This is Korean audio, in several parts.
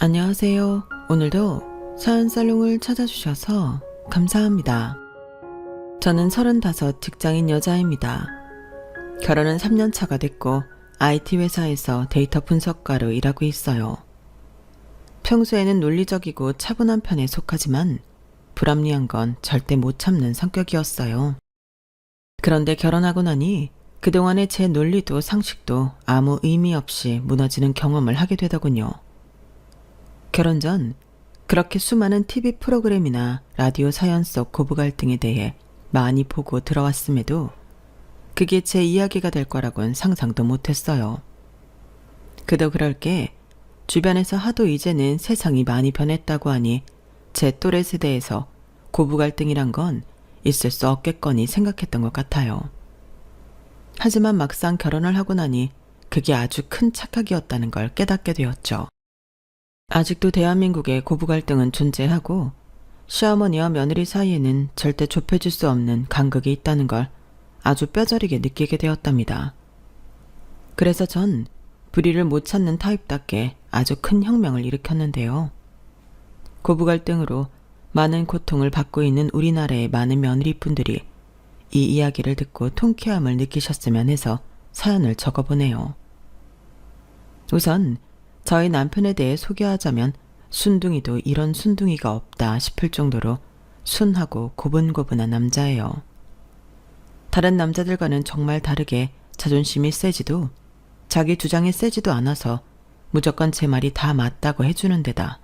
안녕하세요. 오늘도 사연살롱을 찾아주셔서 감사합니다. 저는 35 직장인 여자입니다. 결혼은 3년 차가 됐고 IT 회사에서 데이터 분석가로 일하고 있어요. 평소에는 논리적이고 차분한 편에 속하지만 불합리한 건 절대 못 참는 성격이었어요. 그런데 결혼하고 나니 그동안의 제 논리도 상식도 아무 의미 없이 무너지는 경험을 하게 되더군요. 결혼 전 그렇게 수많은 TV 프로그램이나 라디오 사연 속 고부 갈등에 대해 많이 보고 들어왔음에도 그게 제 이야기가 될 거라곤 상상도 못했어요. 그도 그럴 게 주변에서 하도 이제는 세상이 많이 변했다고 하니 제 또래 세대에서 고부 갈등이란 건 있을 수 없겠거니 생각했던 것 같아요. 하지만 막상 결혼을 하고 나니 그게 아주 큰 착각이었다는 걸 깨닫게 되었죠. 아직도 대한민국에 고부 갈등은 존재하고 시어머니와 며느리 사이에는 절대 좁혀질 수 없는 간극이 있다는 걸 아주 뼈저리게 느끼게 되었답니다. 그래서 전 불의를 못 찾는 타입답게 아주 큰 혁명을 일으켰는데요. 고부 갈등으로 많은 고통을 받고 있는 우리나라의 많은 며느리분들이 이 이야기를 듣고 통쾌함을 느끼셨으면 해서 사연을 적어보네요. 우선 저희 남편에 대해 소개하자면 순둥이도 이런 순둥이가 없다 싶을 정도로 순하고 고분고분한 남자예요. 다른 남자들과는 정말 다르게 자존심이 세지도 자기 주장이 세지도 않아서 무조건 제 말이 다 맞다고 해주는 데다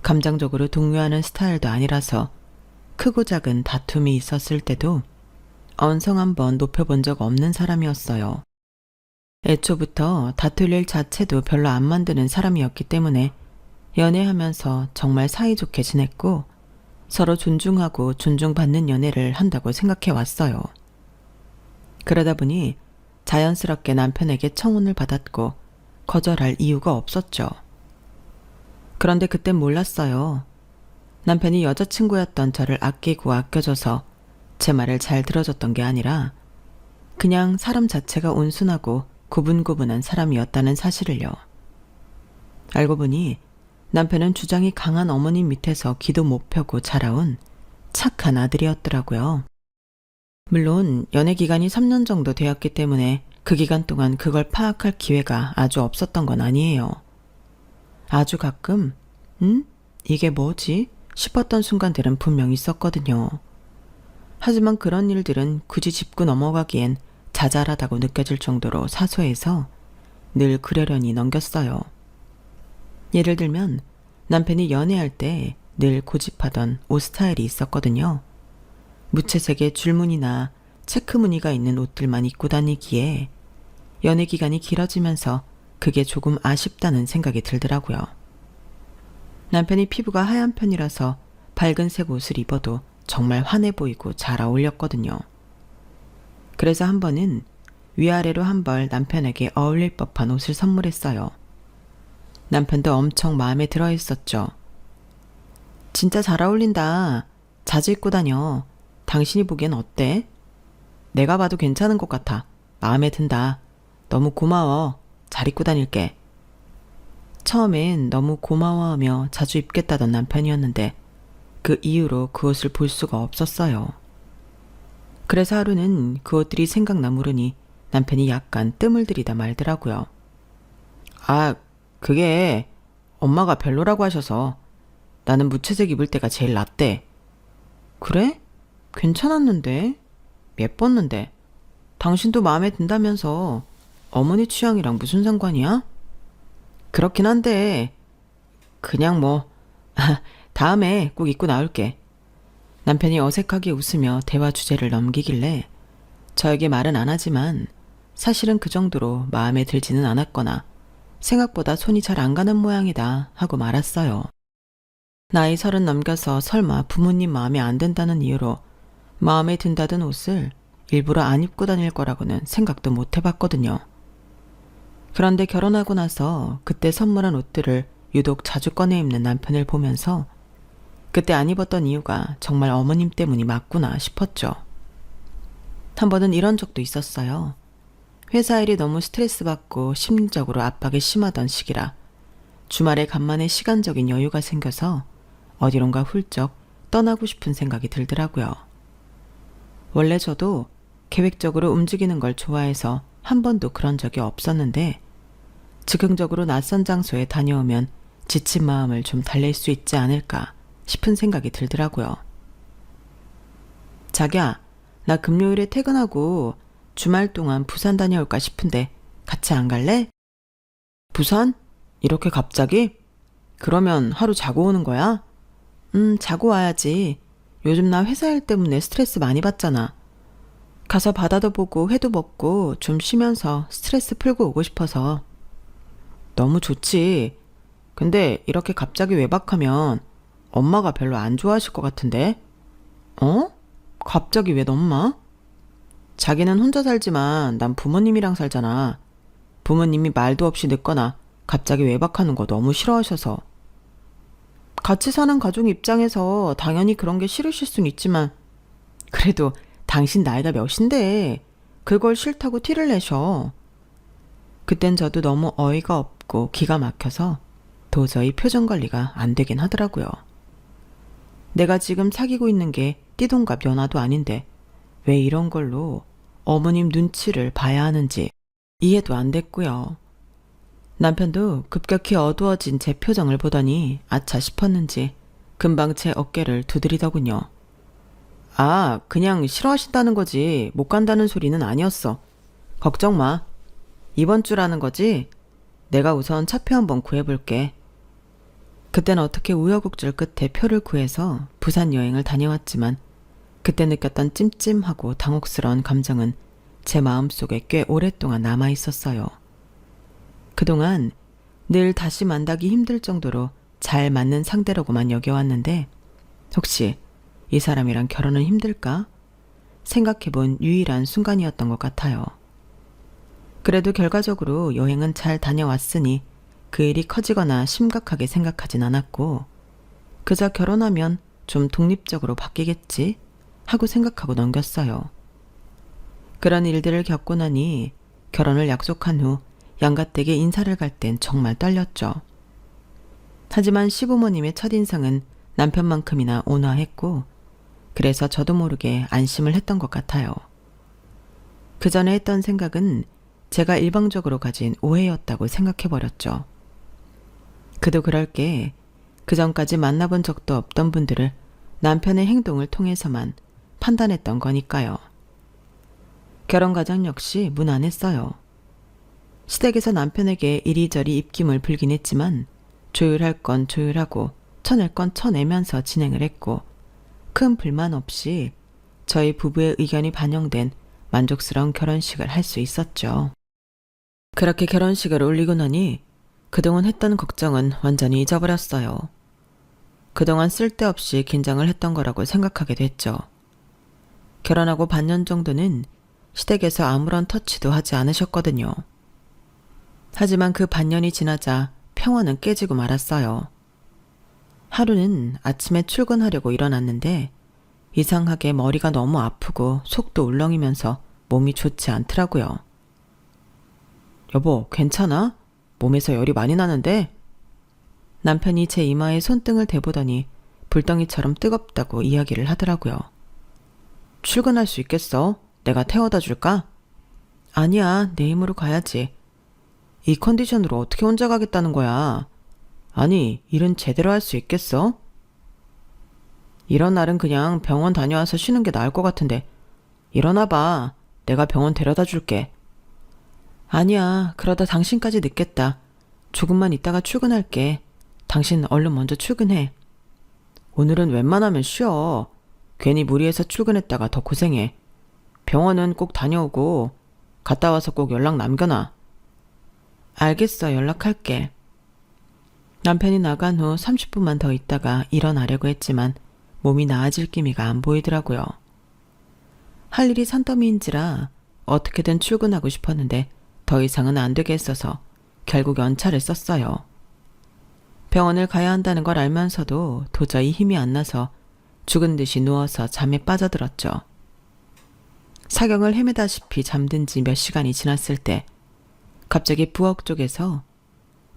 감정적으로 동요하는 스타일도 아니라서 크고 작은 다툼이 있었을 때도 언성 한번 높여본 적 없는 사람이었어요. 애초부터 다툴 일 자체도 별로 안 만드는 사람이었기 때문에 연애하면서 정말 사이좋게 지냈고 서로 존중하고 존중받는 연애를 한다고 생각해 왔어요. 그러다 보니 자연스럽게 남편에게 청혼을 받았고 거절할 이유가 없었죠. 그런데 그땐 몰랐어요. 남편이 여자친구였던 저를 아끼고 아껴줘서 제 말을 잘 들어줬던 게 아니라 그냥 사람 자체가 온순하고 고분고분한 사람이었다는 사실을요. 알고 보니 남편은 주장이 강한 어머님 밑에서 기도 못 펴고 자라온 착한 아들이었더라고요. 물론 연애 기간이 3년 정도 되었기 때문에 그 기간 동안 그걸 파악할 기회가 아주 없었던 건 아니에요. 아주 가끔 이게 뭐지? 싶었던 순간들은 분명 있었거든요. 하지만 그런 일들은 굳이 짚고 넘어가기엔 자잘하다고 느껴질 정도로 사소해서 늘 그러려니 넘겼어요. 예를 들면 남편이 연애할 때 늘 고집하던 옷 스타일이 있었거든요. 무채색의 줄무늬나 체크무늬가 있는 옷들만 입고 다니기에 연애 기간이 길어지면서 그게 조금 아쉽다는 생각이 들더라고요. 남편이 피부가 하얀 편이라서 밝은색 옷을 입어도 정말 환해 보이고 잘 어울렸거든요. 그래서 한 번은 위아래로 한 벌 남편에게 어울릴 법한 옷을 선물했어요. 남편도 엄청 마음에 들어 했었죠. 진짜 잘 어울린다. 자주 입고 다녀. 당신이 보기엔 어때? 내가 봐도 괜찮은 것 같아. 마음에 든다. 너무 고마워. 잘 입고 다닐게. 처음엔 너무 고마워하며 자주 입겠다던 남편이었는데 그 이후로 그 옷을 볼 수가 없었어요. 그래서 하루는 그 옷들이 생각나 물으니 남편이 약간 뜸을 들이다 말더라고요. 아, 그게 엄마가 별로라고 하셔서 나는 무채색 입을 때가 제일 낫대. 그래? 괜찮았는데? 예뻤는데. 당신도 마음에 든다면서 어머니 취향이랑 무슨 상관이야? 그렇긴 한데 그냥 뭐 다음에 꼭 입고 나올게. 남편이 어색하게 웃으며 대화 주제를 넘기길래 저에게 말은 안 하지만 사실은 그 정도로 마음에 들지는 않았거나 생각보다 손이 잘 안 가는 모양이다 하고 말았어요. 나이 30 넘겨서 설마 부모님 마음에 안 든다는 이유로 마음에 든다던 옷을 일부러 안 입고 다닐 거라고는 생각도 못 해봤거든요. 그런데 결혼하고 나서 그때 선물한 옷들을 유독 자주 꺼내 입는 남편을 보면서 그때 안 입었던 이유가 정말 어머님 때문이 맞구나 싶었죠. 한 번은 이런 적도 있었어요. 회사 일이 너무 스트레스 받고 심리적으로 압박이 심하던 시기라 주말에 간만에 시간적인 여유가 생겨서 어디론가 훌쩍 떠나고 싶은 생각이 들더라고요. 원래 저도 계획적으로 움직이는 걸 좋아해서 한 번도 그런 적이 없었는데 즉흥적으로 낯선 장소에 다녀오면 지친 마음을 좀 달랠 수 있지 않을까 싶은 생각이 들더라고요. 자기야, 나 금요일에 퇴근하고 주말 동안 부산 다녀올까 싶은데 같이 안 갈래? 부산? 이렇게 갑자기? 그러면 하루 자고 오는 거야? 자고 와야지. 요즘 나 회사 일 때문에 스트레스 많이 받잖아. 가서 바다도 보고 회도 먹고 좀 쉬면서 스트레스 풀고 오고 싶어서. 너무 좋지. 근데 이렇게 갑자기 외박하면 엄마가 별로 안 좋아하실 것 같은데? 어? 갑자기 웬 엄마? 자기는 혼자 살지만 난 부모님이랑 살잖아. 부모님이 말도 없이 늦거나 갑자기 외박하는 거 너무 싫어하셔서. 같이 사는 가족 입장에서 당연히 그런 게 싫으실 순 있지만 그래도 당신 나이가 몇인데 그걸 싫다고 티를 내셔. 그땐 저도 너무 어이가 없고 기가 막혀서 도저히 표정 관리가 안 되긴 하더라고요. 내가 지금 사귀고 있는 게 띠동갑 연하도 아닌데 왜 이런 걸로 어머님 눈치를 봐야 하는지 이해도 안 됐고요. 남편도 급격히 어두워진 제 표정을 보더니 아차 싶었는지 금방 제 어깨를 두드리더군요. 아, 그냥 싫어하신다는 거지 못 간다는 소리는 아니었어. 걱정 마. 이번 주라는 거지? 내가 우선 차표 한번 구해볼게. 그땐 어떻게 우여곡절 끝에 표를 구해서 부산 여행을 다녀왔지만 그때 느꼈던 찜찜하고 당혹스러운 감정은 제 마음속에 꽤 오랫동안 남아있었어요. 그동안 늘 다시 만나기 힘들 정도로 잘 맞는 상대라고만 여겨왔는데 혹시 이 사람이랑 결혼은 힘들까? 생각해본 유일한 순간이었던 것 같아요. 그래도 결과적으로 여행은 잘 다녀왔으니 그 일이 커지거나 심각하게 생각하진 않았고 그저 결혼하면 좀 독립적으로 바뀌겠지 하고 생각하고 넘겼어요. 그런 일들을 겪고 나니 결혼을 약속한 후 양가댁에 인사를 갈 땐 정말 떨렸죠. 하지만 시부모님의 첫인상은 남편만큼이나 온화했고 그래서 저도 모르게 안심을 했던 것 같아요. 그 전에 했던 생각은 제가 일방적으로 가진 오해였다고 생각해버렸죠. 그도 그럴 게 그전까지 만나본 적도 없던 분들을 남편의 행동을 통해서만 판단했던 거니까요. 결혼과정 역시 무난했어요. 시댁에서 남편에게 이리저리 입김을 불긴 했지만 조율할 건 조율하고 쳐낼 건 쳐내면서 진행을 했고 큰 불만 없이 저희 부부의 의견이 반영된 만족스러운 결혼식을 할 수 있었죠. 그렇게 결혼식을 올리고 나니 그동안 했던 걱정은 완전히 잊어버렸어요. 그동안 쓸데없이 긴장을 했던 거라고 생각하게 됐죠. 결혼하고 반년 정도는 시댁에서 아무런 터치도 하지 않으셨거든요. 하지만 그 반년이 지나자 평화는 깨지고 말았어요. 하루는 아침에 출근하려고 일어났는데 이상하게 머리가 너무 아프고 속도 울렁이면서 몸이 좋지 않더라고요. 여보, 괜찮아? 몸에서 열이 많이 나는데? 남편이 제 이마에 손등을 대보더니 불덩이처럼 뜨겁다고 이야기를 하더라고요. 출근할 수 있겠어? 내가 태워다 줄까? 아니야, 내 힘으로 가야지. 이 컨디션으로 어떻게 혼자 가겠다는 거야? 아니, 일은 제대로 할 수 있겠어? 이런 날은 그냥 병원 다녀와서 쉬는 게 나을 것 같은데 일어나봐. 내가 병원 데려다 줄게. 아니야, 그러다 당신까지 늦겠다. 조금만 있다가 출근할게. 당신 얼른 먼저 출근해. 오늘은 웬만하면 쉬어. 괜히 무리해서 출근했다가 더 고생해. 병원은 꼭 다녀오고 갔다 와서 꼭 연락 남겨놔. 알겠어, 연락할게. 남편이 나간 후 30분만 더 있다가 일어나려고 했지만 몸이 나아질 기미가 안 보이더라고요. 할 일이 산더미인지라 어떻게든 출근하고 싶었는데 더 이상은 안 되게 했어서 결국 연차를 썼어요. 병원을 가야 한다는 걸 알면서도 도저히 힘이 안 나서 죽은 듯이 누워서 잠에 빠져들었죠. 사경을 헤매다시피 잠든 지 몇 시간이 지났을 때 갑자기 부엌 쪽에서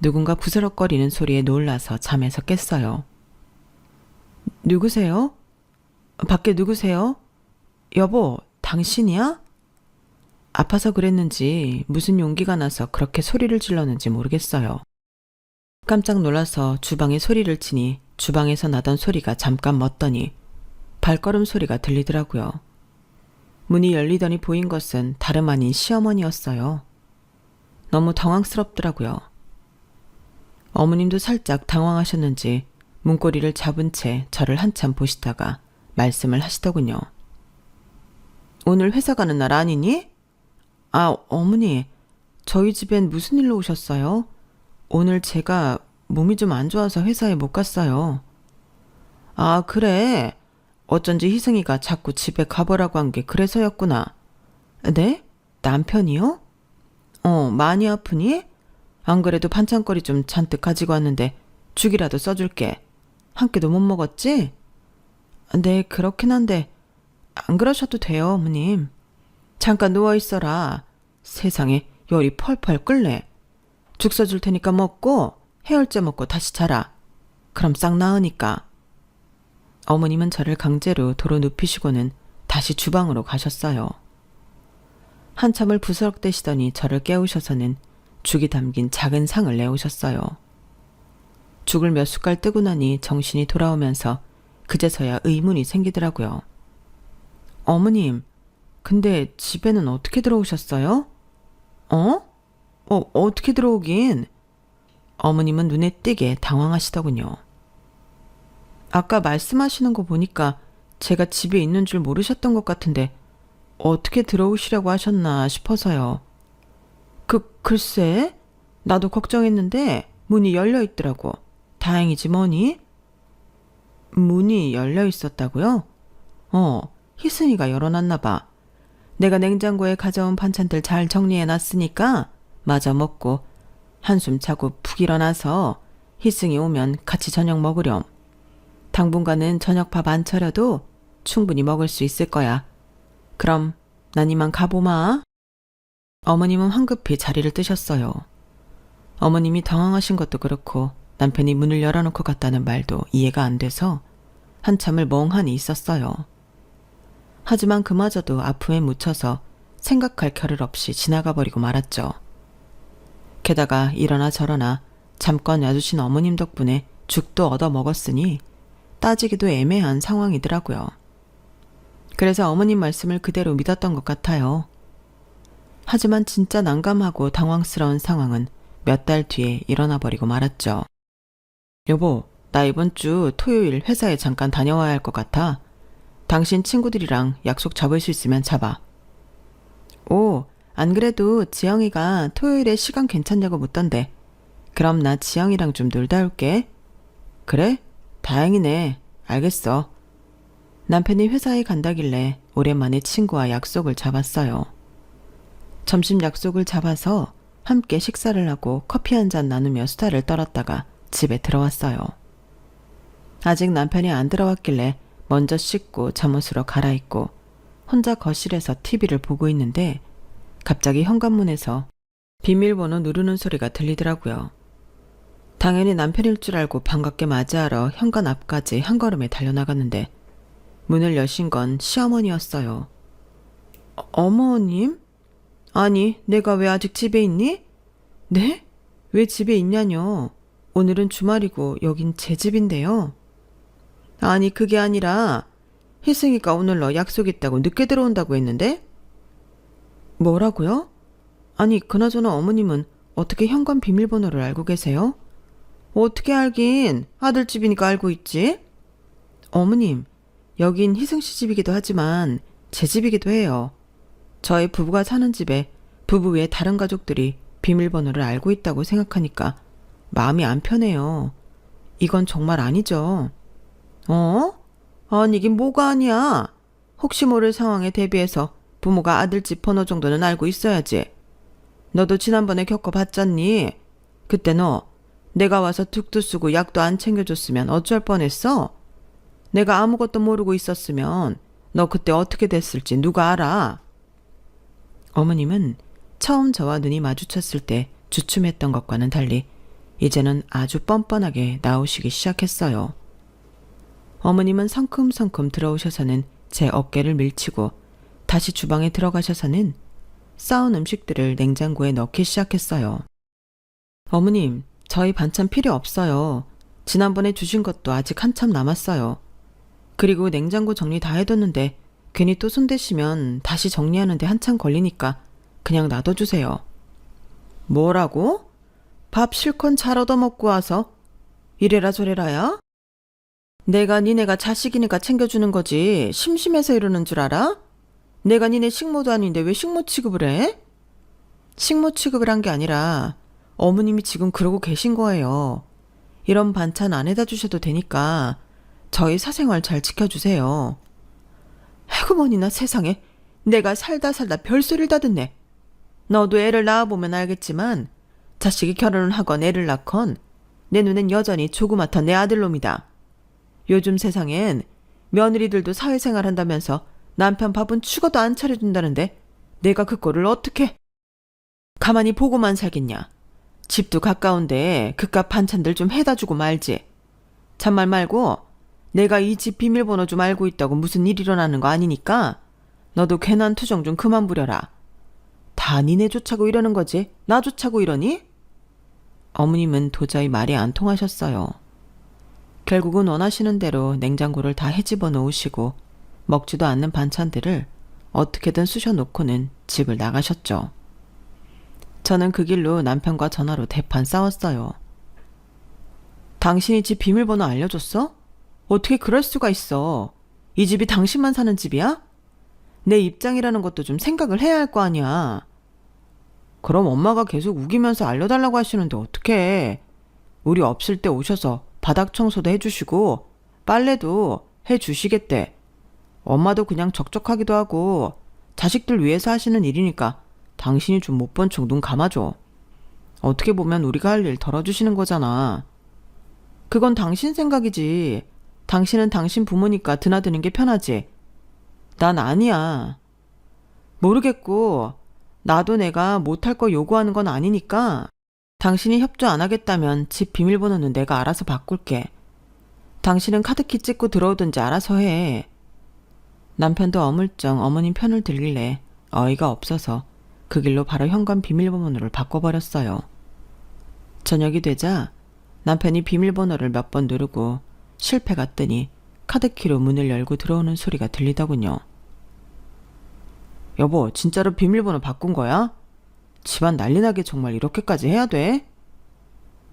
누군가 부스럭거리는 소리에 놀라서 잠에서 깼어요. 누구세요? 밖에 누구세요? 여보, 당신이야? 아파서 그랬는지 무슨 용기가 나서 그렇게 소리를 질렀는지 모르겠어요. 깜짝 놀라서 주방에 소리를 치니 주방에서 나던 소리가 잠깐 멎더니 발걸음 소리가 들리더라고요. 문이 열리더니 보인 것은 다름 아닌 시어머니였어요. 너무 당황스럽더라고요. 어머님도 살짝 당황하셨는지 문고리를 잡은 채 저를 한참 보시다가 말씀을 하시더군요. 오늘 회사 가는 날 아니니? 아, 어머니, 저희 집엔 무슨 일로 오셨어요? 오늘 제가 몸이 좀 안 좋아서 회사에 못 갔어요. 아, 그래? 어쩐지 희승이가 자꾸 집에 가보라고 한 게 그래서였구나. 네? 남편이요? 많이 아프니? 안 그래도 반찬거리 좀 잔뜩 가지고 왔는데 죽이라도 써줄게. 한 끼도 못 먹었지? 네, 그렇긴 한데 안 그러셔도 돼요, 어머님. 잠깐 누워있어라. 세상에 열이 펄펄 끓네. 죽 써줄 테니까 먹고 해열제 먹고 다시 자라. 그럼 싹 나으니까. 어머님은 저를 강제로 도로 눕히시고는 다시 주방으로 가셨어요. 한참을 부스럭대시더니 저를 깨우셔서는 죽이 담긴 작은 상을 내오셨어요. 죽을 몇 숟갈 뜨고 나니 정신이 돌아오면서 그제서야 의문이 생기더라고요. 어머님, 근데 집에는 어떻게 들어오셨어요? 어떻게 들어오긴? 어머님은 눈에 띄게 당황하시더군요. 아까 말씀하시는 거 보니까 제가 집에 있는 줄 모르셨던 것 같은데 어떻게 들어오시려고 하셨나 싶어서요. 글쎄, 나도 걱정했는데 문이 열려 있더라고. 다행이지 뭐니? 문이 열려 있었다고요? 희승이가 열어놨나 봐. 내가 냉장고에 가져온 반찬들 잘 정리해놨으니까 마저 먹고 한숨 자고 푹 일어나서 희승이 오면 같이 저녁 먹으렴. 당분간은 저녁 밥 안 차려도 충분히 먹을 수 있을 거야. 그럼 난 이만 가보마. 어머님은 황급히 자리를 뜨셨어요. 어머님이 당황하신 것도 그렇고 남편이 문을 열어놓고 갔다는 말도 이해가 안 돼서 한참을 멍하니 있었어요. 하지만 그마저도 아픔에 묻혀서 생각할 겨를 없이 지나가 버리고 말았죠. 게다가 이러나 저러나 잠깐 놔주신 어머님 덕분에 죽도 얻어 먹었으니 따지기도 애매한 상황이더라고요. 그래서 어머님 말씀을 그대로 믿었던 것 같아요. 하지만 진짜 난감하고 당황스러운 상황은 몇 달 뒤에 일어나 버리고 말았죠. 여보, 나 이번 주 토요일 회사에 잠깐 다녀와야 할 것 같아. 당신 친구들이랑 약속 잡을 수 있으면 잡아. 오, 안 그래도 지영이가 토요일에 시간 괜찮냐고 묻던데. 그럼 나 지영이랑 좀 놀다 올게. 그래? 다행이네. 알겠어. 남편이 회사에 간다길래 오랜만에 친구와 약속을 잡았어요. 점심 약속을 잡아서 함께 식사를 하고 커피 한 잔 나누며 수다를 떨었다가 집에 들어왔어요. 아직 남편이 안 들어왔길래 먼저 씻고 잠옷으로 갈아입고 혼자 거실에서 TV를 보고 있는데 갑자기 현관문에서 비밀번호 누르는 소리가 들리더라고요. 당연히 남편일 줄 알고 반갑게 맞이하러 현관 앞까지 한 걸음에 달려나갔는데 문을 여신 건 시어머니였어요. 어머님? 아니, 내가 왜 아직 집에 있니? 네? 왜 집에 있냐뇨? 오늘은 주말이고 여긴 제 집인데요. 아니, 그게 아니라 희승이가 오늘 너 약속 있다고 늦게 들어온다고 했는데? 뭐라고요? 아니, 그나저나 어머님은 어떻게 현관 비밀번호를 알고 계세요? 어떻게 알긴, 아들 집이니까 알고 있지. 어머님, 여긴 희승씨 집이기도 하지만 제 집이기도 해요. 저희 부부가 사는 집에 부부 외에 다른 가족들이 비밀번호를 알고 있다고 생각하니까 마음이 안 편해요. 이건 정말 아니죠. 아니긴 뭐가 아니야. 혹시 모를 상황에 대비해서 부모가 아들 집 번호 정도는 알고 있어야지. 너도 지난번에 겪어봤잖니. 그때 너 내가 와서 툭도 쓰고 약도 안 챙겨줬으면 어쩔 뻔했어? 내가 아무것도 모르고 있었으면 너 그때 어떻게 됐을지 누가 알아? 어머님은 처음 저와 눈이 마주쳤을 때 주춤했던 것과는 달리 이제는 아주 뻔뻔하게 나오시기 시작했어요. 어머님은 성큼성큼 들어오셔서는 제 어깨를 밀치고 다시 주방에 들어가셔서는 싸운 음식들을 냉장고에 넣기 시작했어요. 어머님, 저희 반찬 필요 없어요. 지난번에 주신 것도 아직 한참 남았어요. 그리고 냉장고 정리 다 해뒀는데 괜히 또 손대시면 다시 정리하는데 한참 걸리니까 그냥 놔둬주세요. 뭐라고? 밥 실컷 잘 얻어먹고 와서 이래라 저래라야? 내가 니네가 자식이니까 챙겨주는 거지 심심해서 이러는 줄 알아? 내가 니네 식모도 아닌데 왜 식모 취급을 해? 식모 취급을 한 게 아니라 어머님이 지금 그러고 계신 거예요. 이런 반찬 안 해다 주셔도 되니까 저희 사생활 잘 지켜주세요. 해구머니나 세상에 내가 살다 별소리를 다 듣네. 너도 애를 낳아보면 알겠지만 자식이 결혼을 하건 애를 낳건 내 눈엔 여전히 조그맣던 내 아들놈이다. 요즘 세상엔 며느리들도 사회생활 한다면서 남편 밥은 죽어도 안 차려준다는데 내가 그 꼴을 어떻게 가만히 보고만 살겠냐. 집도 가까운데 그깟 반찬들 좀 해다 주고 말지. 참말 말고 내가 이 집 비밀번호 좀 알고 있다고 무슨 일 일어나는 거 아니니까 너도 괜한 투정 좀 그만 부려라. 다 니네 좋자고 이러는 거지 나 좋자고 이러니? 어머님은 도저히 말이 안 통하셨어요. 결국은 원하시는 대로 냉장고를 다 헤집어 놓으시고 먹지도 않는 반찬들을 어떻게든 쑤셔놓고는 집을 나가셨죠. 저는 그 길로 남편과 전화로 대판 싸웠어요. 당신이 집 비밀번호 알려줬어? 어떻게 그럴 수가 있어? 이 집이 당신만 사는 집이야? 내 입장이라는 것도 좀 생각을 해야 할 거 아니야. 그럼 엄마가 계속 우기면서 알려달라고 하시는데 어떡해. 우리 없을 때 오셔서 바닥 청소도 해주시고 빨래도 해주시겠대. 엄마도 그냥 적적하기도 하고 자식들 위해서 하시는 일이니까 당신이 좀 못 본 척 눈 감아줘. 어떻게 보면 우리가 할 일 덜어주시는 거잖아. 그건 당신 생각이지. 당신은 당신 부모니까 드나드는 게 편하지. 난 아니야. 모르겠고 나도 내가 못할 거 요구하는 건 아니니까 당신이 협조 안 하겠다면 집 비밀번호는 내가 알아서 바꿀게. 당신은 카드키 찍고 들어오든지 알아서 해. 남편도 어물쩡 어머님 편을 들길래 어이가 없어서 그 길로 바로 현관 비밀번호를 바꿔버렸어요. 저녁이 되자 남편이 비밀번호를 몇 번 누르고 실패가 뜨니 카드키로 문을 열고 들어오는 소리가 들리더군요. 여보, 진짜로 비밀번호 바꾼 거야? 집안 난리나게 정말 이렇게까지 해야 돼?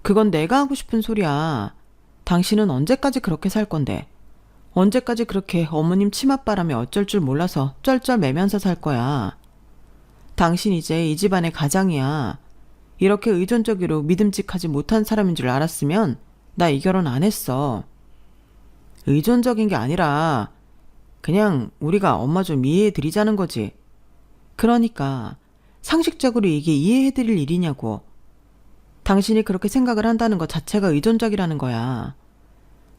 그건 내가 하고 싶은 소리야. 당신은 언제까지 그렇게 살 건데? 언제까지 그렇게 어머님 치맛바람에 어쩔 줄 몰라서 쩔쩔매면서 살 거야? 당신 이제 이 집안의 가장이야. 이렇게 의존적으로 믿음직하지 못한 사람인 줄 알았으면 나 이 결혼 안 했어. 의존적인 게 아니라 그냥 우리가 엄마 좀 이해해드리자는 거지. 그러니까 상식적으로 이게 이해해드릴 일이냐고. 당신이 그렇게 생각을 한다는 것 자체가 의존적이라는 거야.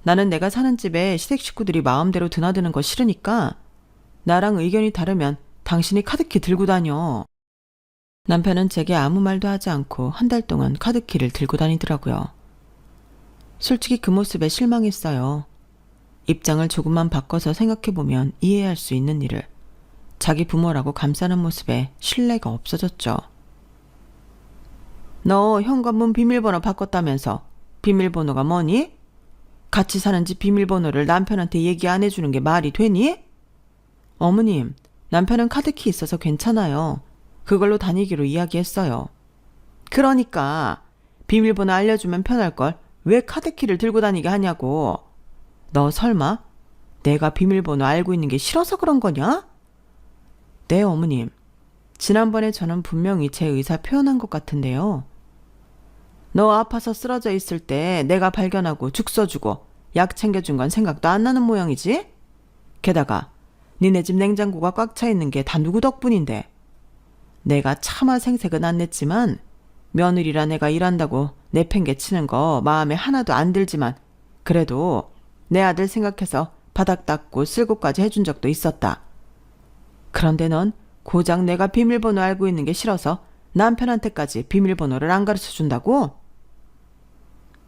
나는 내가 사는 집에 시댁 식구들이 마음대로 드나드는 거 싫으니까 나랑 의견이 다르면 당신이 카드키 들고 다녀. 남편은 제게 아무 말도 하지 않고 한 달 동안 카드키를 들고 다니더라고요. 솔직히 그 모습에 실망했어요. 입장을 조금만 바꿔서 생각해보면 이해할 수 있는 일을 자기 부모라고 감싸는 모습에 신뢰가 없어졌죠. 너 현관문 비밀번호 바꿨다면서 비밀번호가 뭐니? 같이 사는 집 비밀번호를 남편한테 얘기 안 해주는 게 말이 되니? 어머님, 남편은 카드키 있어서 괜찮아요. 그걸로 다니기로 이야기했어요. 그러니까 비밀번호 알려주면 편할걸 왜 카드키를 들고 다니게 하냐고. 너 설마 내가 비밀번호 알고 있는 게 싫어서 그런 거냐? 네, 어머님. 지난번에 저는 분명히 제 의사 표현한 것 같은데요. 너 아파서 쓰러져 있을 때 내가 발견하고 죽 써주고 약 챙겨준 건 생각도 안 나는 모양이지? 게다가 니네 집 냉장고가 꽉 차 있는 게 다 누구 덕분인데. 내가 차마 생색은 안 냈지만 며느리라 내가 일한다고 내팽개치는 거 마음에 하나도 안 들지만 그래도 내 아들 생각해서 바닥 닦고 쓸고까지 해준 적도 있었다. 그런데 넌 고작 내가 비밀번호 알고 있는 게 싫어서 남편한테까지 비밀번호를 안 가르쳐 준다고?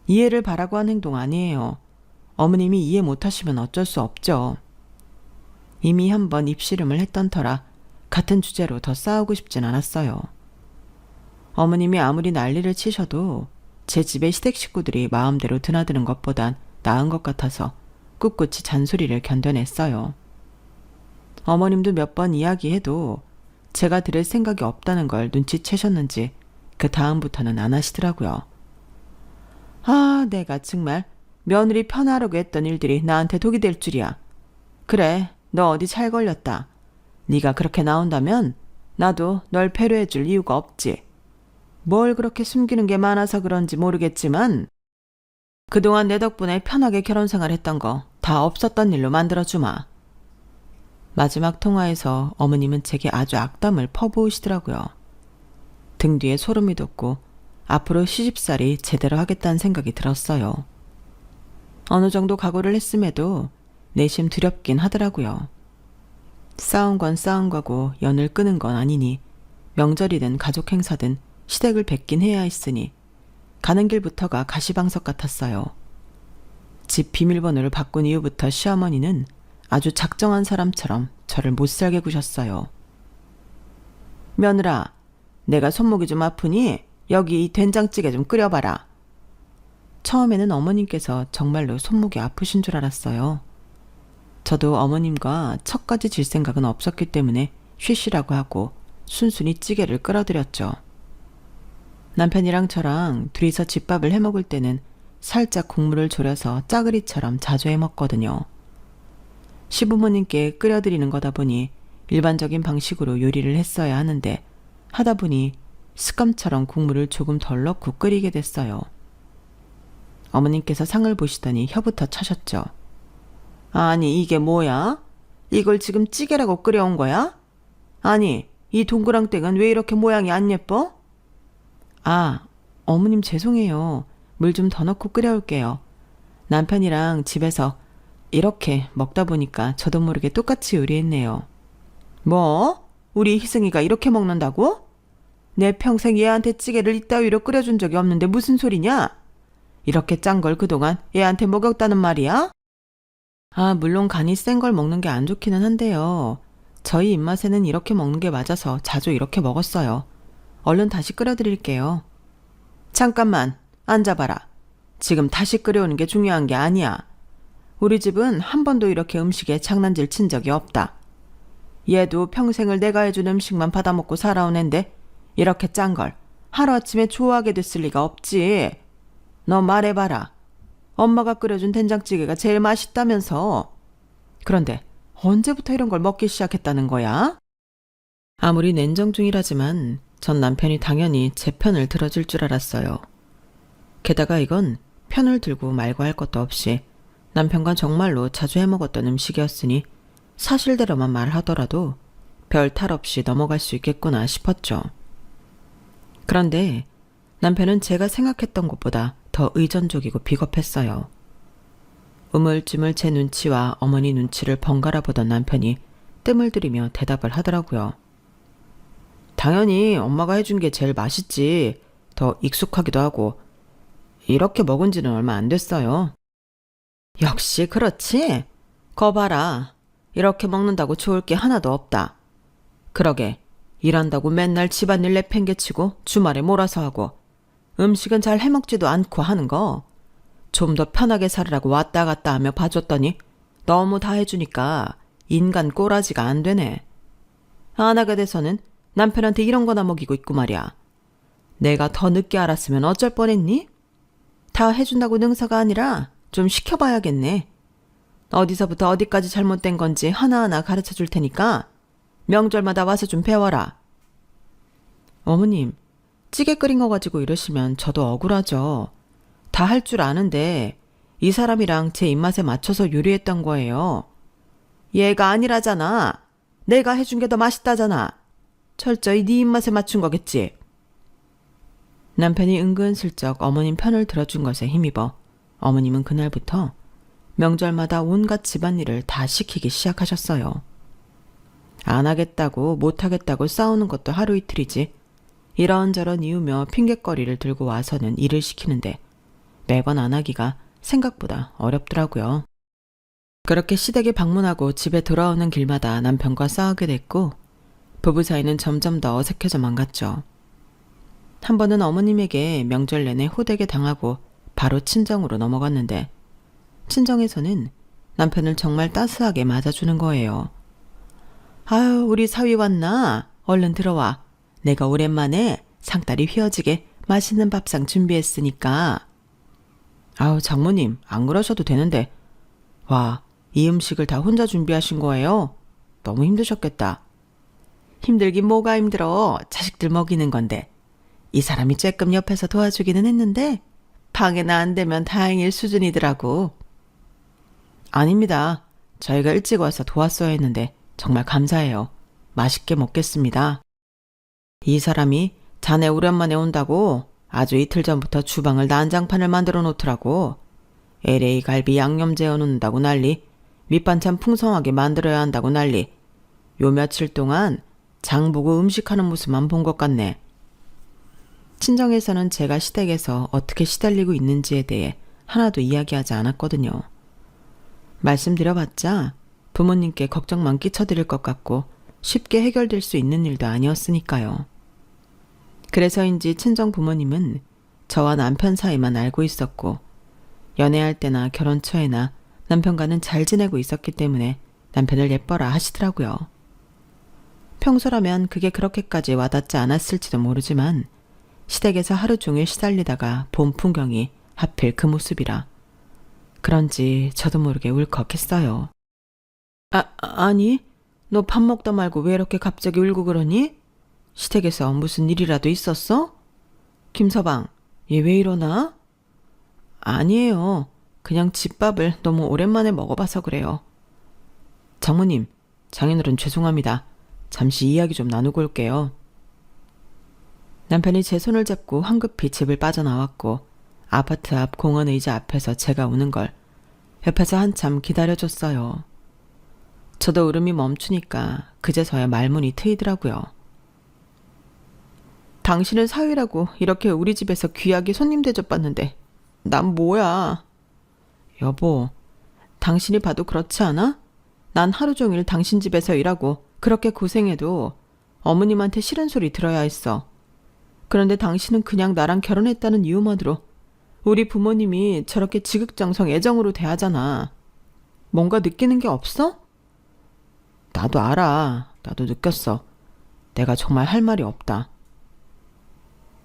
이해를 바라고 한 행동 아니에요. 어머님이 이해 못하시면 어쩔 수 없죠. 이미 한번 입씨름을 했던 터라 같은 주제로 더 싸우고 싶진 않았어요. 어머님이 아무리 난리를 치셔도 제 집의 시댁 식구들이 마음대로 드나드는 것보단 나은 것 같아서 꿋꿋이 잔소리를 견뎌냈어요. 어머님도 몇 번 이야기해도 제가 들을 생각이 없다는 걸 눈치채셨는지 그 다음부터는 안 하시더라고요. 아, 내가 정말 며느리 편하려고 했던 일들이 나한테 독이 될 줄이야. 그래, 너 어디 잘 걸렸다. 네가 그렇게 나온다면 나도 널 배려해 줄 이유가 없지. 뭘 그렇게 숨기는 게 많아서 그런지 모르겠지만 그동안 내 덕분에 편하게 결혼 생활했던 거 다 없었던 일로 만들어주마. 마지막 통화에서 어머님은 제게 아주 악담을 퍼부으시더라고요. 등 뒤에 소름이 돋고 앞으로 시집살이 제대로 하겠다는 생각이 들었어요. 어느 정도 각오를 했음에도 내심 두렵긴 하더라고요. 싸운 건 싸운 거고 연을 끄는 건 아니니 명절이든 가족 행사든 시댁을 뵙긴 해야 했으니 가는 길부터가 가시방석 같았어요. 집 비밀번호를 바꾼 이후부터 시어머니는 아주 작정한 사람처럼 저를 못살게 구셨어요. 며느라, 내가 손목이 좀 아프니 여기 이 된장찌개 좀 끓여봐라. 처음에는 어머님께서 정말로 손목이 아프신 줄 알았어요. 저도 어머님과 척까지 질 생각은 없었기 때문에 쉬시라고 하고 순순히 찌개를 끓여드렸죠. 남편이랑 저랑 둘이서 집밥을 해먹을 때는 살짝 국물을 졸여서 짜글이처럼 자주 해먹거든요. 시부모님께 끓여드리는 거다 보니 일반적인 방식으로 요리를 했어야 하는데 하다 보니 습관처럼 국물을 조금 덜 넣고 끓이게 됐어요. 어머님께서 상을 보시더니 혀부터 차셨죠. 아니, 이게 뭐야? 이걸 지금 찌개라고 끓여온 거야? 아니, 이 동그랑땡은 왜 이렇게 모양이 안 예뻐? 아, 어머님 죄송해요. 물 좀 더 넣고 끓여올게요. 남편이랑 집에서 이렇게 먹다 보니까 저도 모르게 똑같이 요리했네요. 뭐? 우리 희승이가 이렇게 먹는다고? 내 평생 얘한테 찌개를 이따위로 끓여준 적이 없는데 무슨 소리냐? 이렇게 짠 걸 그동안 얘한테 먹였다는 말이야? 아, 물론 간이 센 걸 먹는 게 안 좋기는 한데요. 저희 입맛에는 이렇게 먹는 게 맞아서 자주 이렇게 먹었어요. 얼른 다시 끓여드릴게요. 잠깐만, 앉아봐라. 지금 다시 끓여오는 게 중요한 게 아니야. 우리 집은 한 번도 이렇게 음식에 장난질 친 적이 없다. 얘도 평생을 내가 해준 음식만 받아먹고 살아온 앤데 이렇게 짠 걸 하루아침에 좋아하게 됐을 리가 없지. 너 말해봐라. 엄마가 끓여준 된장찌개가 제일 맛있다면서. 그런데 언제부터 이런 걸 먹기 시작했다는 거야? 아무리 냉정 중이라지만 전 남편이 당연히 제 편을 들어줄 줄 알았어요. 게다가 이건 편을 들고 말고 할 것도 없이 남편과 정말로 자주 해먹었던 음식이었으니 사실대로만 말하더라도 별 탈 없이 넘어갈 수 있겠구나 싶었죠. 그런데 남편은 제가 생각했던 것보다 더 의존적이고 비겁했어요. 우물쭈물 제 눈치와 어머니 눈치를 번갈아 보던 남편이 뜸을 들이며 대답을 하더라고요. 당연히 엄마가 해준 게 제일 맛있지. 더 익숙하기도 하고. 이렇게 먹은 지는 얼마 안 됐어요. 역시 그렇지? 거 봐라. 이렇게 먹는다고 좋을 게 하나도 없다. 그러게 일한다고 맨날 집안일 내팽개치고 주말에 몰아서 하고 음식은 잘 해먹지도 않고 하는 거 좀 더 편하게 살으라고 왔다 갔다 하며 봐줬더니 너무 다 해주니까 인간 꼬라지가 안 되네. 안 하게 돼서는 남편한테 이런 거나 먹이고 있고 말이야. 내가 더 늦게 알았으면 어쩔 뻔했니? 다 해준다고 능사가 아니라 좀 시켜봐야겠네. 어디서부터 어디까지 잘못된 건지 하나하나 가르쳐 줄 테니까 명절마다 와서 좀 배워라. 어머님, 찌개 끓인 거 가지고 이러시면 저도 억울하죠. 다 할 줄 아는데 이 사람이랑 제 입맛에 맞춰서 요리했던 거예요. 얘가 아니라잖아. 내가 해준 게 더 맛있다잖아. 철저히 네 입맛에 맞춘 거겠지. 남편이 은근슬쩍 어머님 편을 들어준 것에 힘입어 어머님은 그날부터 명절마다 온갖 집안일을 다 시키기 시작하셨어요. 안 하겠다고 못 하겠다고 싸우는 것도 하루 이틀이지 이런저런 이유며 핑곗거리를 들고 와서는 일을 시키는데 매번 안 하기가 생각보다 어렵더라고요. 그렇게 시댁에 방문하고 집에 돌아오는 길마다 남편과 싸우게 됐고 부부 사이는 점점 더 어색해져만 갔죠. 한 번은 어머님에게 명절 내내 호되게 당하고 바로 친정으로 넘어갔는데 친정에서는 남편을 정말 따스하게 맞아주는 거예요. 아유, 우리 사위 왔나? 얼른 들어와. 내가 오랜만에 상다리 휘어지게 맛있는 밥상 준비했으니까. 아우, 장모님, 안 그러셔도 되는데. 와, 이 음식을 다 혼자 준비하신 거예요? 너무 힘드셨겠다. 힘들긴 뭐가 힘들어. 자식들 먹이는 건데. 이 사람이 쬐끔 옆에서 도와주기는 했는데 방해나 안 되면 다행일 수준이더라고. 아닙니다. 저희가 일찍 와서 도왔어야 했는데 정말 감사해요. 맛있게 먹겠습니다. 이 사람이 자네 오랜만에 온다고 아주 이틀 전부터 주방을 난장판을 만들어 놓더라고. LA 갈비 양념 재워 놓는다고 난리, 밑반찬 풍성하게 만들어야 한다고 난리. 요 며칠 동안 장 보고 음식하는 모습만 본 것 같네. 친정에서는 제가 시댁에서 어떻게 시달리고 있는지에 대해 하나도 이야기하지 않았거든요. 말씀드려봤자 부모님께 걱정만 끼쳐드릴 것 같고 쉽게 해결될 수 있는 일도 아니었으니까요. 그래서인지 친정 부모님은 저와 남편 사이만 알고 있었고 연애할 때나 결혼 초에나 남편과는 잘 지내고 있었기 때문에 남편을 예뻐라 하시더라고요. 평소라면 그게 그렇게까지 와닿지 않았을지도 모르지만 시댁에서 하루 종일 시달리다가 본 풍경이 하필 그 모습이라 그런지 저도 모르게 울컥했어요. 아니, 너 밥 먹다 말고 왜 이렇게 갑자기 울고 그러니? 시댁에서 무슨 일이라도 있었어? 김서방, 얘 왜 이러나? 아니에요. 그냥 집밥을 너무 오랜만에 먹어봐서 그래요. 장모님, 장인어른 죄송합니다. 잠시 이야기 좀 나누고 올게요. 남편이 제 손을 잡고 황급히 집을 빠져나왔고 아파트 앞 공원 의자 앞에서 제가 우는 걸 옆에서 한참 기다려줬어요. 저도 울음이 멈추니까 그제서야 말문이 트이더라고요. 당신은 사위라고 이렇게 우리 집에서 귀하게 손님 대접받는데 난 뭐야? 여보, 당신이 봐도 그렇지 않아? 난 하루 종일 당신 집에서 일하고 그렇게 고생해도 어머님한테 싫은 소리 들어야 했어. 그런데 당신은 그냥 나랑 결혼했다는 이유만으로 우리 부모님이 저렇게 지극정성 애정으로 대하잖아. 뭔가 느끼는 게 없어? 나도 알아. 나도 느꼈어. 내가 정말 할 말이 없다.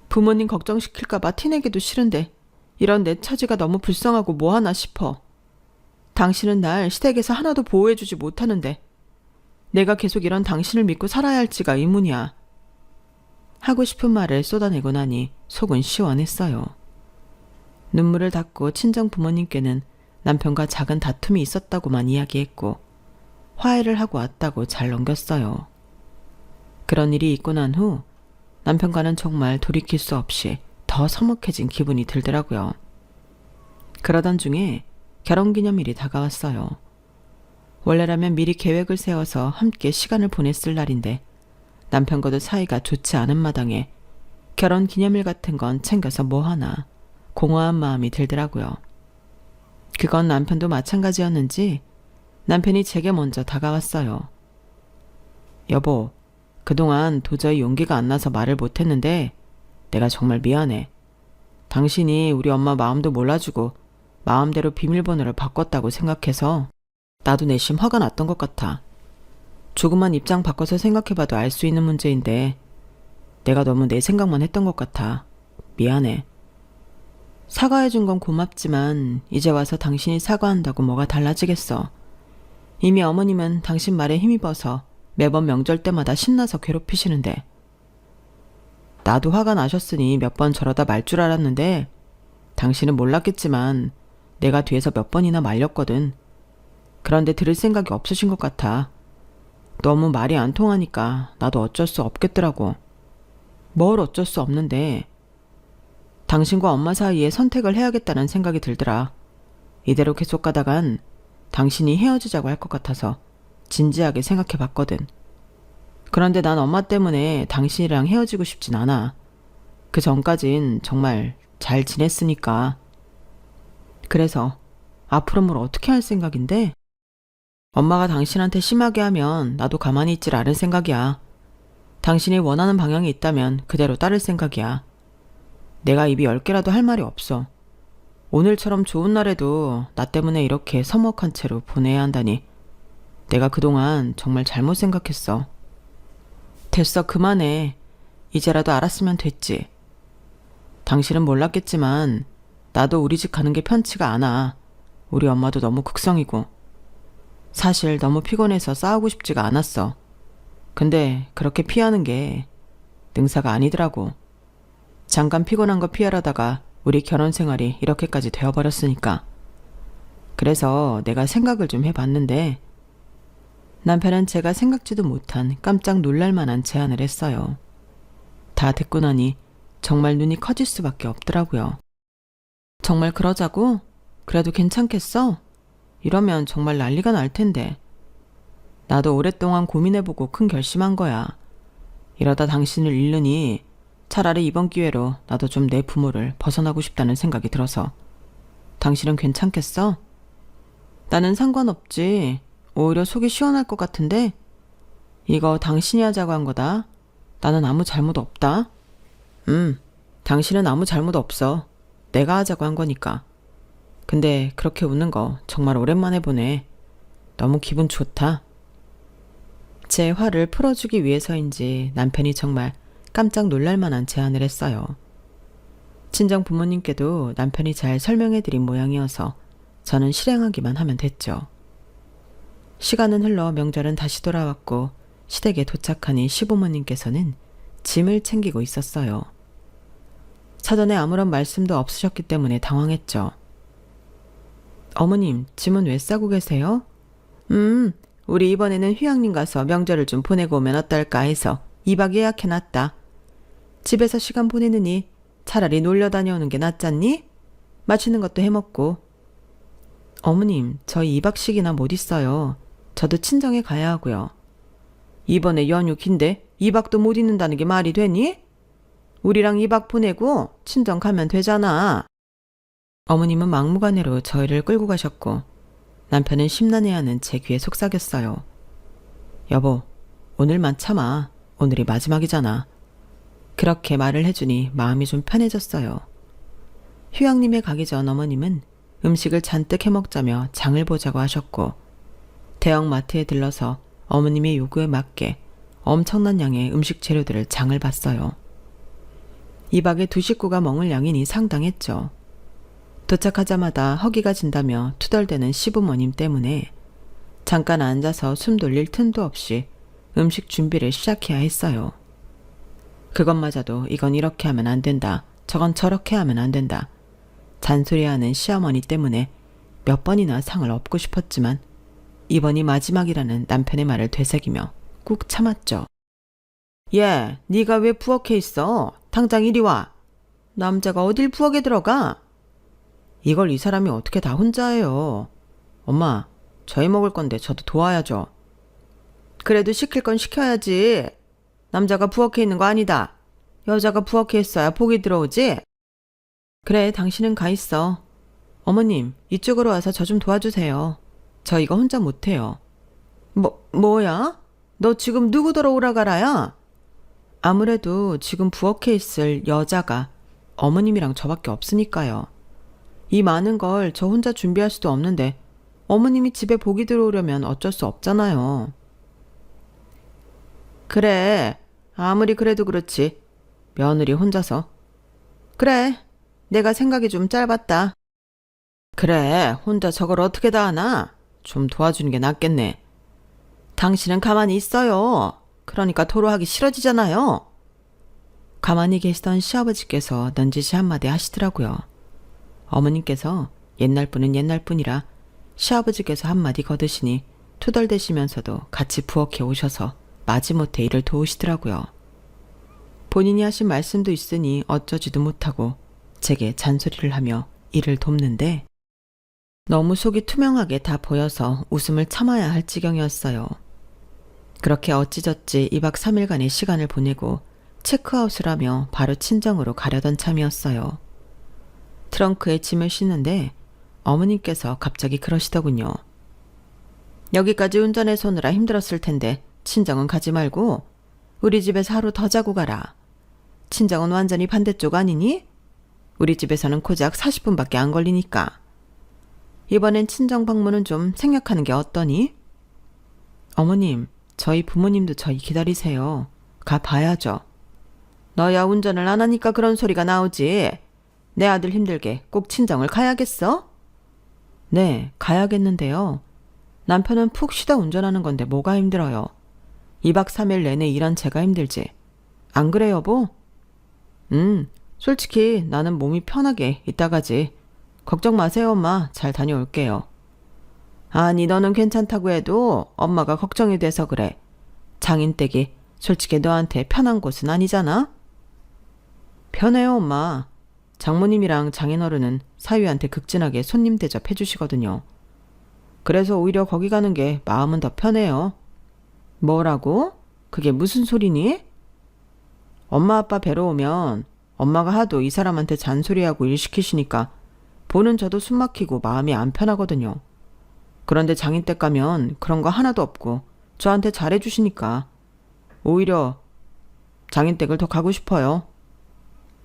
부모님 걱정시킬까봐 티내기도 싫은데 이런 내 처지가 너무 불쌍하고 뭐하나 싶어. 당신은 날 시댁에서 하나도 보호해주지 못하는데 내가 계속 이런 당신을 믿고 살아야 할지가 의문이야. 하고 싶은 말을 쏟아내고 나니 속은 시원했어요. 눈물을 닦고 친정 부모님께는 남편과 작은 다툼이 있었다고만 이야기했고 화해를 하고 왔다고 잘 넘겼어요. 그런 일이 있고 난 후 남편과는 정말 돌이킬 수 없이 더 서먹해진 기분이 들더라고요. 그러던 중에 결혼기념일이 다가왔어요. 원래라면 미리 계획을 세워서 함께 시간을 보냈을 날인데 남편과도 사이가 좋지 않은 마당에 결혼기념일 같은 건 챙겨서 뭐하나 공허한 마음이 들더라고요. 그건 남편도 마찬가지였는지 남편이 제게 먼저 다가왔어요. 여보, 그동안 도저히 용기가 안 나서 말을 못했는데 내가 정말 미안해. 당신이 우리 엄마 마음도 몰라주고 마음대로 비밀번호를 바꿨다고 생각해서 나도 내심 화가 났던 것 같아. 조금만 입장 바꿔서 생각해봐도 알 수 있는 문제인데 내가 너무 내 생각만 했던 것 같아. 미안해. 사과해준 건 고맙지만 이제 와서 당신이 사과한다고 뭐가 달라지겠어. 이미 어머님은 당신 말에 힘입어서 매번 명절 때마다 신나서 괴롭히시는데 나도 화가 나셨으니 몇 번 저러다 말 줄 알았는데 당신은 몰랐겠지만 내가 뒤에서 몇 번이나 말렸거든. 그런데 들을 생각이 없으신 것 같아. 너무 말이 안 통하니까 나도 어쩔 수 없겠더라고. 뭘 어쩔 수 없는데 당신과 엄마 사이에 선택을 해야겠다는 생각이 들더라. 이대로 계속 가다간 당신이 헤어지자고 할 것 같아서 진지하게 생각해 봤거든. 그런데 난 엄마 때문에 당신이랑 헤어지고 싶진 않아. 그 전까진 정말 잘 지냈으니까. 그래서 앞으로 뭘 어떻게 할 생각인데? 엄마가 당신한테 심하게 하면 나도 가만히 있질 않을 생각이야. 당신이 원하는 방향이 있다면 그대로 따를 생각이야. 내가 입이 10개라도 할 말이 없어. 오늘처럼 좋은 날에도 나 때문에 이렇게 서먹한 채로 보내야 한다니. 내가 그동안 정말 잘못 생각했어. 됐어, 그만해. 이제라도 알았으면 됐지. 당신은 몰랐겠지만 나도 우리 집 가는 게 편치가 않아. 우리 엄마도 너무 극성이고. 사실 너무 피곤해서 싸우고 싶지가 않았어. 근데 그렇게 피하는 게 능사가 아니더라고. 잠깐 피곤한 거 피하려다가 우리 결혼 생활이 이렇게까지 되어버렸으니까. 그래서 내가 생각을 좀 해봤는데 남편은 제가 생각지도 못한 깜짝 놀랄만한 제안을 했어요. 다 듣고 나니 정말 눈이 커질 수밖에 없더라고요. 정말 그러자고? 그래도 괜찮겠어? 이러면 정말 난리가 날 텐데. 나도 오랫동안 고민해보고 큰 결심한 거야. 이러다 당신을 잃으니 차라리 이번 기회로 나도 좀 내 부모를 벗어나고 싶다는 생각이 들어서. 당신은 괜찮겠어? 나는 상관없지. 오히려 속이 시원할 것 같은데. 이거 당신이 하자고 한 거다. 나는 아무 잘못 없다. 당신은 아무 잘못 없어. 내가 하자고 한 거니까. 근데 그렇게 웃는 거 정말 오랜만에 보네. 너무 기분 좋다. 제 화를 풀어주기 위해서인지 남편이 정말 깜짝 놀랄만한 제안을 했어요. 친정 부모님께도 남편이 잘 설명해드린 모양이어서 저는 실행하기만 하면 됐죠. 시간은 흘러 명절은 다시 돌아왔고 시댁에 도착하니 시부모님께서는 짐을 챙기고 있었어요. 사전에 아무런 말씀도 없으셨기 때문에 당황했죠. 어머님, 짐은 왜 싸고 계세요? 우리 이번에는 휴양림 가서 명절을 좀 보내고 오면 어떨까 해서 2박 예약해놨다. 집에서 시간 보내느니 차라리 놀러 다녀오는 게 낫잖니? 맛있는 것도 해먹고. 어머님, 저희 2박씩이나 못 있어요. 저도 친정에 가야 하고요. 이번에 연휴 긴데 2박도 못 있는다는 게 말이 되니? 우리랑 2박 보내고 친정 가면 되잖아. 어머님은 막무가내로 저희를 끌고 가셨고 남편은 심란해하는 제 귀에 속삭였어요. 여보, 오늘만 참아. 오늘이 마지막이잖아. 그렇게 말을 해주니 마음이 좀 편해졌어요. 휴양림에 가기 전 어머님은 음식을 잔뜩 해먹자며 장을 보자고 하셨고 대형 마트에 들러서 어머님의 요구에 맞게 엄청난 양의 음식 재료들을 장을 봤어요. 2박에 두 식구가 먹을 양이니 상당했죠. 도착하자마다 허기가 진다며 투덜대는 시부모님 때문에 잠깐 앉아서 숨 돌릴 틈도 없이 음식 준비를 시작해야 했어요. 그것마저도 이건 이렇게 하면 안 된다. 저건 저렇게 하면 안 된다. 잔소리하는 시어머니 때문에 몇 번이나 상을 업고 싶었지만 이번이 마지막이라는 남편의 말을 되새기며 꾹 참았죠. 얘, 네가 왜 부엌에 있어? 당장 이리 와. 남자가 어딜 부엌에 들어가? 이걸 이 사람이 어떻게 다 혼자 해요. 엄마, 저희 먹을 건데 저도 도와야죠. 그래도 시킬 건 시켜야지. 남자가 부엌에 있는 거 아니다. 여자가 부엌에 있어야 복이 들어오지. 그래, 당신은 가 있어. 어머님, 이쪽으로 와서 저 좀 도와주세요. 저 이거 혼자 못해요. 뭐야? 너 지금 누구더러 오라가라야? 아무래도 지금 부엌에 있을 여자가 어머님이랑 저밖에 없으니까요. 이 많은 걸 저 혼자 준비할 수도 없는데 어머님이 집에 복이 들어오려면 어쩔 수 없잖아요. 그래, 아무리 그래도 그렇지. 며느리 혼자서. 그래, 내가 생각이 좀 짧았다. 그래, 혼자 저걸 어떻게 다 하나? 좀 도와주는 게 낫겠네. 당신은 가만히 있어요. 그러니까 토로하기 싫어지잖아요. 가만히 계시던 시아버지께서 넌지시 한마디 하시더라고요. 어머님께서 옛날 분은 옛날 분이라 시아버지께서 한마디 거드시니 투덜대시면서도 같이 부엌에 오셔서 마지못해 일을 도우시더라고요. 본인이 하신 말씀도 있으니 어쩌지도 못하고 제게 잔소리를 하며 일을 돕는데 너무 속이 투명하게 다 보여서 웃음을 참아야 할 지경이었어요. 그렇게 어찌저찌 2박 3일간의 시간을 보내고 체크아웃을 하며 바로 친정으로 가려던 참이었어요. 트렁크에 짐을 싣는데 어머님께서 갑자기 그러시더군요. 여기까지 운전해서 오느라 힘들었을 텐데 친정은 가지 말고 우리 집에서 하루 더 자고 가라. 친정은 완전히 반대쪽 아니니? 우리 집에서는 고작 40분밖에 안 걸리니까. 이번엔 친정 방문은 좀 생략하는 게 어떠니? 어머님, 저희 부모님도 저희 기다리세요. 가 봐야죠. 너야 운전을 안 하니까 그런 소리가 나오지. 내 아들 힘들게 꼭 친정을 가야겠어? 네, 가야겠는데요. 남편은 푹 쉬다 운전하는 건데 뭐가 힘들어요. 2박 3일 내내 일한 제가 힘들지. 안 그래 여보? 솔직히 나는 몸이 편하게 있다 가지. 걱정 마세요 엄마. 잘 다녀올게요. 아니 너는 괜찮다고 해도 엄마가 걱정이 돼서 그래. 장인댁이 솔직히 너한테 편한 곳은 아니잖아? 편해요 엄마. 장모님이랑 장인어른은 사위한테 극진하게 손님 대접해 주시거든요. 그래서 오히려 거기 가는 게 마음은 더 편해요. 뭐라고? 그게 무슨 소리니? 엄마 아빠 뵈러 오면 엄마가 하도 이 사람한테 잔소리하고 일 시키시니까 보는 저도 숨 막히고 마음이 안 편하거든요. 그런데 장인댁 가면 그런 거 하나도 없고 저한테 잘해주시니까 오히려 장인댁을 더 가고 싶어요.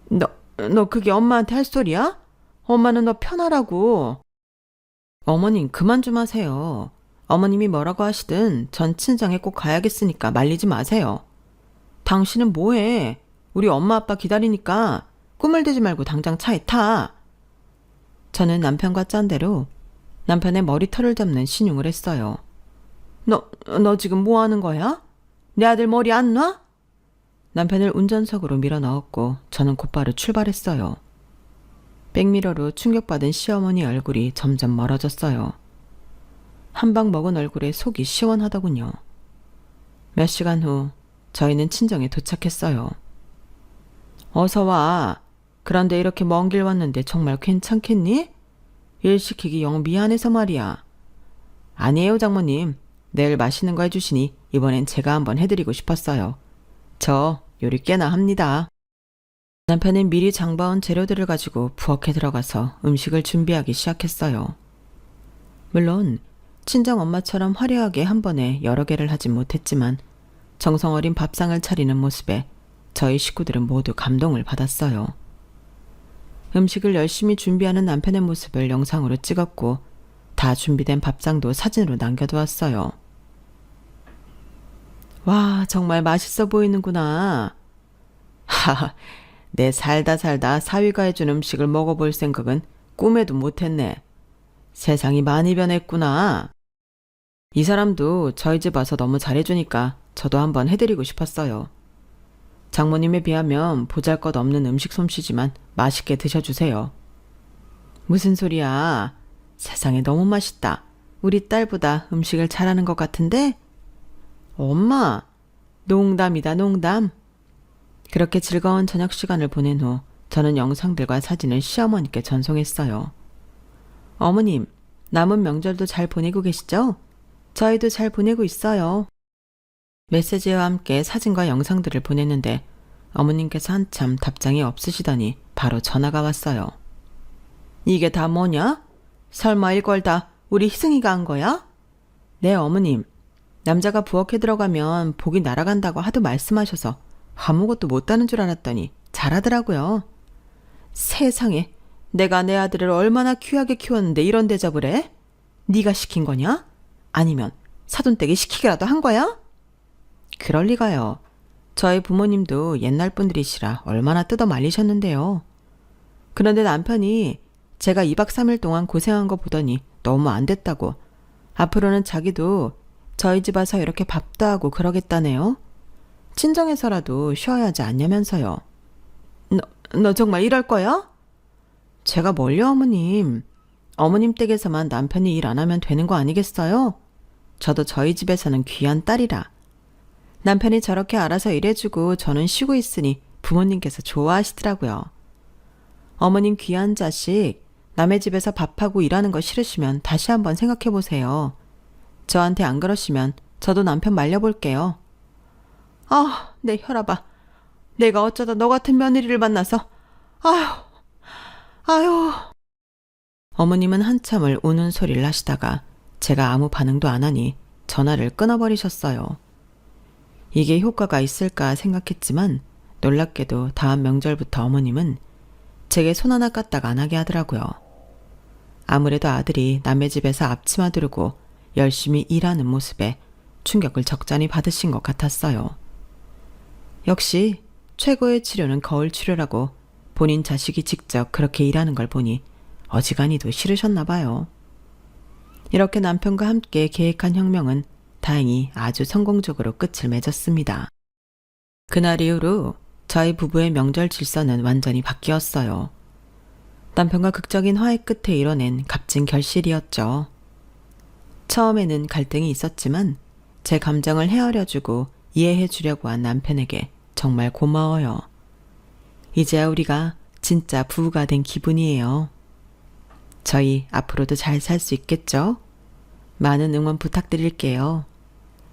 너 그게 엄마한테 할 소리야? 엄마는 너 편하라고. 어머님 그만 좀 하세요. 어머님이 뭐라고 하시든 전 친정에 꼭 가야겠으니까 말리지 마세요. 당신은 뭐해? 우리 엄마 아빠 기다리니까 꿈을 대지 말고 당장 차에 타. 저는 남편과 짠 대로 남편의 머리털을 잡는 신용을 했어요. 너 지금 뭐 하는 거야? 내 아들 머리 안 놔? 남편을 운전석으로 밀어 넣었고 저는 곧바로 출발했어요. 백미러로 충격받은 시어머니 얼굴이 점점 멀어졌어요. 한 방 먹은 얼굴에 속이 시원하더군요. 몇 시간 후 저희는 친정에 도착했어요. 어서 와. 그런데 이렇게 먼 길 왔는데 정말 괜찮겠니? 일 시키기 영 미안해서 말이야. 아니에요 장모님. 내일 맛있는 거 해주시니 이번엔 제가 한번 해드리고 싶었어요. 저 요리 꽤나 합니다. 남편은 미리 장봐온 재료들을 가지고 부엌에 들어가서 음식을 준비하기 시작했어요. 물론 친정 엄마처럼 화려하게 한 번에 여러 개를 하진 못했지만 정성 어린 밥상을 차리는 모습에 저희 식구들은 모두 감동을 받았어요. 음식을 열심히 준비하는 남편의 모습을 영상으로 찍었고 다 준비된 밥상도 사진으로 남겨두었어요. 와, 정말 맛있어 보이는구나. 하하, 내 살다 사위가 해준 음식을 먹어볼 생각은 꿈에도 못했네. 세상이 많이 변했구나. 이 사람도 저희 집 와서 너무 잘해주니까 저도 한번 해드리고 싶었어요. 장모님에 비하면 보잘것없는 음식 솜씨지만 맛있게 드셔주세요. 무슨 소리야. 세상에 너무 맛있다. 우리 딸보다 음식을 잘하는 것 같은데? 엄마, 농담이다 농담. 그렇게 즐거운 저녁 시간을 보낸 후 저는 영상들과 사진을 시어머니께 전송했어요. 어머님, 남은 명절도 잘 보내고 계시죠? 저희도 잘 보내고 있어요. 메시지와 함께 사진과 영상들을 보냈는데 어머님께서 한참 답장이 없으시더니 바로 전화가 왔어요. 이게 다 뭐냐? 설마 이걸 다 우리 희승이가 한 거야? 네 어머님, 남자가 부엌에 들어가면 복이 날아간다고 하도 말씀하셔서 아무것도 못하는 줄 알았더니 잘하더라고요. 세상에, 내가 내 아들을 얼마나 귀하게 키웠는데 이런 대접을 해? 네가 시킨 거냐? 아니면 사돈댁이 시키기라도 한 거야? 그럴 리가요. 저희 부모님도 옛날 분들이시라 얼마나 뜯어 말리셨는데요. 그런데 남편이 제가 2박 3일 동안 고생한 거 보더니 너무 안 됐다고 앞으로는 자기도 저희 집 와서 이렇게 밥도 하고 그러겠다네요. 친정에서라도 쉬어야 하지 않냐면서요. 너 정말 이럴 거야? 제가 뭘요 어머님. 어머님 댁에서만 남편이 일 안 하면 되는 거 아니겠어요? 저도 저희 집에서는 귀한 딸이라. 남편이 저렇게 알아서 일해주고 저는 쉬고 있으니 부모님께서 좋아하시더라고요. 어머님 귀한 자식, 남의 집에서 밥하고 일하는 거 싫으시면 다시 한번 생각해보세요. 저한테 안 그러시면 저도 남편 말려볼게요. 아, 내 혈압아. 내가 어쩌다 너 같은 며느리를 만나서. 아휴. 어머님은 한참을 우는 소리를 하시다가 제가 아무 반응도 안 하니 전화를 끊어버리셨어요. 이게 효과가 있을까 생각했지만 놀랍게도 다음 명절부터 어머님은 제게 손 하나 까딱 안 하게 하더라고요. 아무래도 아들이 남의 집에서 앞치마 두르고 열심히 일하는 모습에 충격을 적잖이 받으신 것 같았어요. 역시 최고의 치료는 거울 치료라고 본인 자식이 직접 그렇게 일하는 걸 보니 어지간히도 싫으셨나 봐요. 이렇게 남편과 함께 계획한 혁명은 다행히 아주 성공적으로 끝을 맺었습니다. 그날 이후로 저희 부부의 명절 질서는 완전히 바뀌었어요. 남편과 극적인 화해 끝에 이뤄낸 값진 결실이었죠. 처음에는 갈등이 있었지만 제 감정을 헤아려주고 이해해주려고 한 남편에게 정말 고마워요. 이제야 우리가 진짜 부부가 된 기분이에요. 저희 앞으로도 잘 살 수 있겠죠? 많은 응원 부탁드릴게요.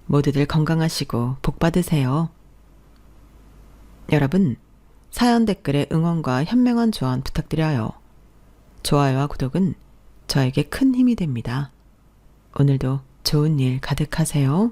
모두들 건강하시고 복 받으세요. 여러분, 사연 댓글에 응원과 현명한 조언 부탁드려요. 좋아요와 구독은 저에게 큰 힘이 됩니다. 오늘도 좋은 일 가득하세요.